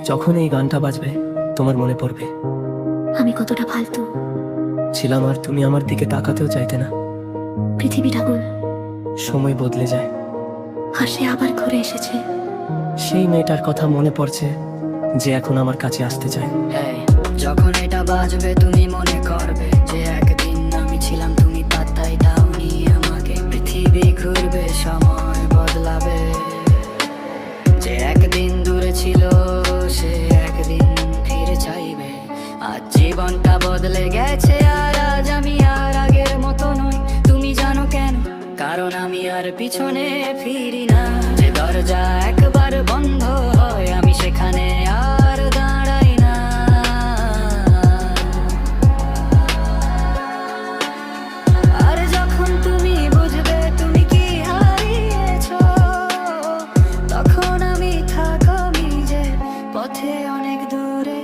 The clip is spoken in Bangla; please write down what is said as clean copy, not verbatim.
যখন এই গানটা বাজবে তোমার মনে পড়বে আমি কতটা ফালতু ছিলাম, আর তুমি আমার দিকে তাকাতেও চাইতে না। পৃথিবীটা গোল, সময় বদলে যায়। হাসে আবার ঘুরে এসেছে। সেই মেয়েটার কথা মনে পড়ছে যে এখন আমার কাছে আসতে চায়। যখন এটা বাজবে তুমি মনে করবে যে একদিন আমি ছিলাম, তুমি পাত্তাই দাওনি আমাকে। পৃথিবী ঘুরবে, সময় বদলাবে। যে একদিন দূরে ছিল সে একদিন ফিরে চাইবে। আজ জীবনটা বদলে গেছে, আর আজ আমি আর আগের মতো নই। তুমি জানো কেন? কারণ আমি আর পিছনে ফিরি না। যে দরজা একবার বন্ধ হয় আমি সেখানে আর দাঁড়াই না। আর যখন তুমি বুঝবে তুমি কি হারিয়েছো, তখন আমি থাকো নিজের পথে।